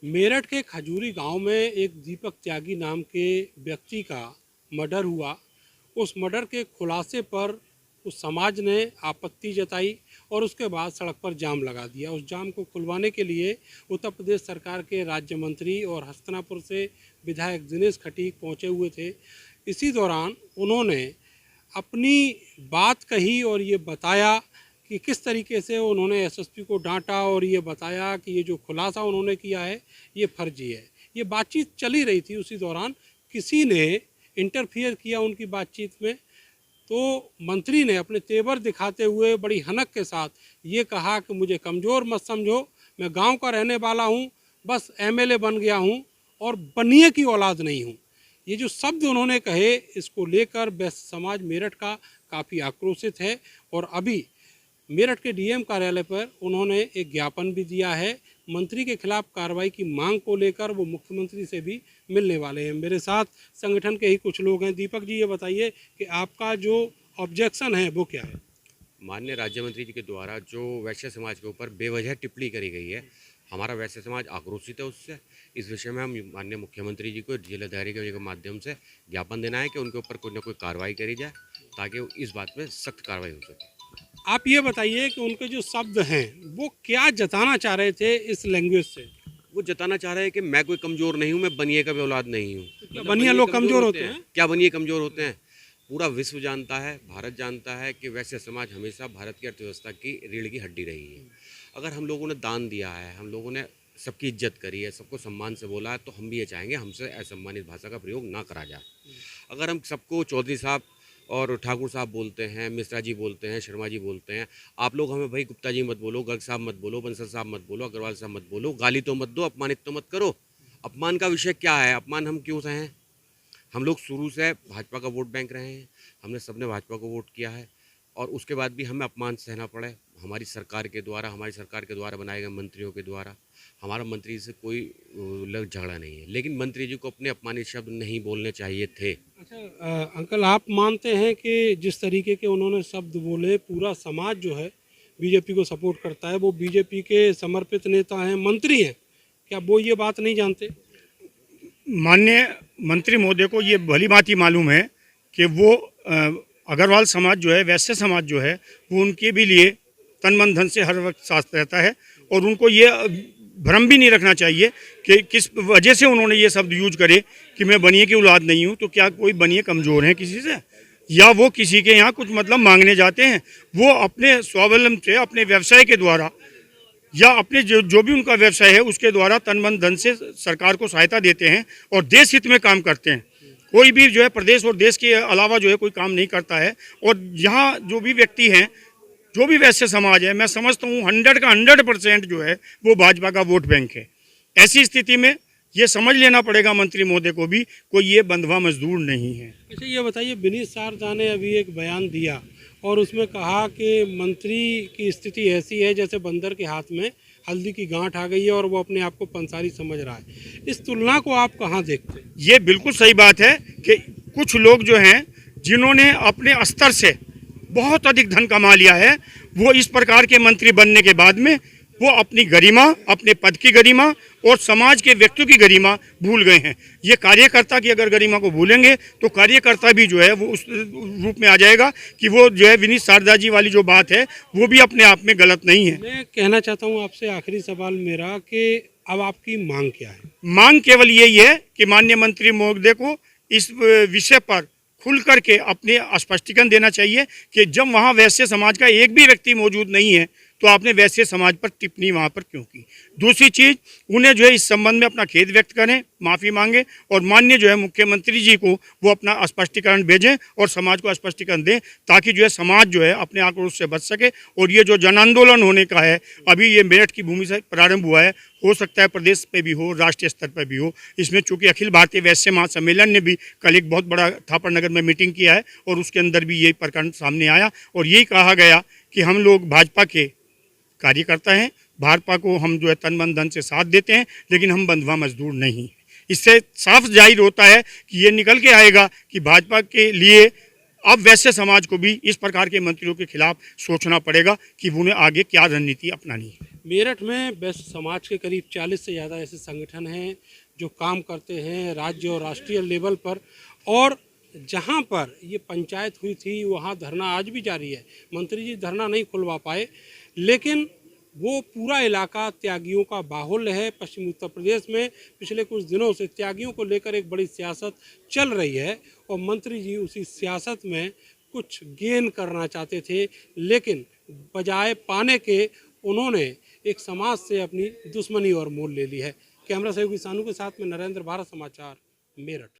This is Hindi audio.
मेरठ के खजूरी गांव में एक दीपक त्यागी नाम के व्यक्ति का मर्डर हुआ। उस मर्डर के खुलासे पर उस समाज ने आपत्ति जताई और उसके बाद सड़क पर जाम लगा दिया। उस जाम को खुलवाने के लिए उत्तर प्रदेश सरकार के राज्य मंत्री और हस्तिनापुर से विधायक दिनेश खटीक पहुंचे हुए थे। इसी दौरान उन्होंने अपनी बात कही और ये बताया कि किस तरीके से उन्होंने एसएसपी को डांटा और ये बताया कि ये जो खुलासा उन्होंने किया है ये फर्जी है। ये बातचीत चली रही थी, उसी दौरान किसी ने इंटरफियर किया उनकी बातचीत में। तो मंत्री ने अपने तेवर दिखाते हुए बड़ी हनक के साथ ये कहा कि मुझे कमज़ोर मत समझो, मैं गांव का रहने वाला हूं, बस एमएलए बन गया हूं और बनिए की औलाद नहीं हूं। ये जो शब्द उन्होंने कहे, इसको लेकर वैश्य समाज मेरठ का काफ़ी आक्रोशित है और अभी मेरठ के डीएम कार्यालय पर उन्होंने एक ज्ञापन भी दिया है। मंत्री के खिलाफ कार्रवाई की मांग को लेकर वो मुख्यमंत्री से भी मिलने वाले हैं। मेरे साथ संगठन के ही कुछ लोग हैं। दीपक जी, ये बताइए कि आपका जो ऑब्जेक्शन है वो क्या है? माननीय राज्य मंत्री जी के द्वारा जो वैश्य समाज के ऊपर बेवजह टिप्पणी करी गई है, हमारा वैश्य समाज आक्रोशित है उससे। इस विषय में हम माननीय मुख्यमंत्री जी को जिलाधिकारी के माध्यम से ज्ञापन देना है कि उनके ऊपर कोई ना कोई कार्रवाई करी जाए ताकि इस बात में सख्त कार्रवाई हो सके। आप ये बताइए कि उनके जो शब्द हैं वो क्या जताना चाह रहे थे इस लैंग्वेज से? वो जताना चाह रहे हैं कि मैं कोई कमज़ोर नहीं हूँ, मैं बनिए का भी औलाद नहीं हूँ। क्या बनिया लोग कमज़ोर होते हैं? क्या बनिए कमज़ोर होते हैं? पूरा विश्व जानता है, भारत जानता है कि वैश्य समाज हमेशा भारत की अर्थव्यवस्था की रीढ़ की हड्डी रही है। अगर हम लोगों ने दान दिया है, हम लोगों ने सबकी इज्जत करी है, सबको सम्मान से बोला है, तो हम भी ये चाहेंगे हमसे असम्मानित भाषा का प्रयोग ना करा जाए। अगर हम सबको चौधरी साहब और ठाकुर साहब बोलते हैं, मिश्रा जी बोलते हैं, शर्मा जी बोलते हैं, आप लोग हमें भाई गुप्ता जी मत बोलो, गर्ग साहब मत बोलो, बंसल साहब मत बोलो, अग्रवाल साहब मत बोलो, गाली तो मत दो, अपमानित तो मत करो। अपमान का विषय क्या है? अपमान हम क्यों सहें? हम लोग शुरू से भाजपा का वोट बैंक रहे हैं, हमने सबने भाजपा को वोट किया है और उसके बाद भी हमें अपमान सहना पड़े हमारी सरकार के द्वारा बनाए गए मंत्रियों के द्वारा। हमारा मंत्री से कोई लग झगड़ा नहीं है, लेकिन मंत्री जी को अपने अपमानित शब्द नहीं बोलने चाहिए थे। अच्छा, अंकल, आप मानते हैं कि जिस तरीके के उन्होंने शब्द बोले, पूरा समाज जो है बीजेपी को सपोर्ट करता है, वो बीजेपी के समर्पित नेता हैं, मंत्री हैं, क्या वो ये बात नहीं जानते? माननीय मंत्री महोदय को ये भली बात ही मालूम है कि वो अग्रवाल समाज जो है, वैश्य समाज जो है, वो उनके भी लिए तन मन धन से हर वक्त साथ रहता है और उनको ये भ्रम भी नहीं रखना चाहिए कि किस वजह से उन्होंने ये शब्द यूज करे कि मैं बनिए की औलाद नहीं हूँ। तो क्या कोई बनिए कमज़ोर है किसी से, या वो किसी के यहाँ कुछ मतलब मांगने जाते हैं? वो अपने स्वावलंबन से, अपने व्यवसाय के द्वारा या अपने जो भी उनका व्यवसाय है उसके द्वारा तन मन धन से सरकार को सहायता देते हैं और देश हित में काम करते हैं। कोई भी जो है प्रदेश और देश के अलावा जो है कोई काम नहीं करता है। और यहाँ जो भी व्यक्ति हैं, जो भी वैश्य समाज है, मैं समझता हूँ 100 का 100% जो है वो भाजपा का वोट बैंक है। ऐसी स्थिति में ये समझ लेना पड़ेगा मंत्री महोदय को भी, कोई ये बंधुआ मजदूर नहीं है। अच्छा, ये बताइए, विनीत शारदा ने अभी एक बयान दिया और उसमें कहा कि मंत्री की स्थिति ऐसी है जैसे बंदर के हाथ में हल्दी की गांठ आ गई है और वो अपने आप को पंसारी समझ रहा है। इस तुलना को आप कहाँ देखते हैं? ये बिल्कुल सही बात है कि कुछ लोग जो हैं जिन्होंने अपने स्तर से बहुत अधिक धन कमा लिया है, वो इस प्रकार के मंत्री बनने के बाद में वो अपनी गरिमा, अपने पद की गरिमा और समाज के व्यक्तियों की गरिमा भूल गए हैं। ये कार्यकर्ता की अगर गरिमा को भूलेंगे तो कार्यकर्ता भी जो है वो उस रूप में आ जाएगा कि वो जो है विनीत शारदा जी वाली जो बात है वो भी अपने आप में गलत नहीं है। मैं कहना चाहता हूँ आपसे, आखिरी सवाल मेरा, कि अब आपकी मांग क्या है? मांग केवल यही है कि माननीय मंत्री महोदय को इस विषय पर खुल करके अपने स्पष्टीकरण देना चाहिए कि जब वहाँ वैश्य समाज का एक भी व्यक्ति मौजूद नहीं है तो आपने वैश्य समाज पर टिप्पणी वहाँ पर क्यों की। दूसरी चीज़, उन्हें जो है इस संबंध में अपना खेद व्यक्त करें, माफ़ी मांगे और माननीय जो है मुख्यमंत्री जी को वो अपना स्पष्टीकरण भेजें और समाज को स्पष्टीकरण दें ताकि जो है समाज जो है अपने आक्रोश से बच सके। और ये जो जन आंदोलन होने का है, अभी ये मेरठ की भूमि से प्रारंभ हुआ है, हो सकता है प्रदेश पे भी हो, राष्ट्रीय स्तर पर भी हो। इसमें चूंकि अखिल भारतीय वैश्य महासम्मेलन ने भी कल एक बहुत बड़ा थापर नगर में मीटिंग किया है और उसके अंदर भी यही प्रकरण सामने आया और यही कहा गया कि हम लोग भाजपा के कार्यकर्ता हैं, भाजपा को हम जो है तन मन धन से साथ देते हैं, लेकिन हम बंधुआ मजदूर नहीं। इससे साफ जाहिर होता है कि ये निकल के आएगा कि भाजपा के लिए अब वैश्य समाज को भी इस प्रकार के मंत्रियों के खिलाफ सोचना पड़ेगा कि उन्हें आगे क्या रणनीति अपनानी है। मेरठ में वैश्य समाज के करीब 40 से ज़्यादा ऐसे संगठन हैं जो काम करते हैं राज्य और राष्ट्रीय लेवल पर, और जहां पर ये पंचायत हुई थी वहां धरना आज भी जारी है। मंत्री जी धरना नहीं खुलवा पाए, लेकिन वो पूरा इलाका त्यागियों का बाहुल्य है। पश्चिमी उत्तर प्रदेश में पिछले कुछ दिनों से त्यागियों को लेकर एक बड़ी सियासत चल रही है और मंत्री जी उसी सियासत में कुछ गेन करना चाहते थे, लेकिन बजाय पाने के उन्होंने एक समाज से अपनी दुश्मनी और मोल ले ली है। कैमरा सहयोगी सानू के साथ में नरेंद्र, भारत समाचार, मेरठ।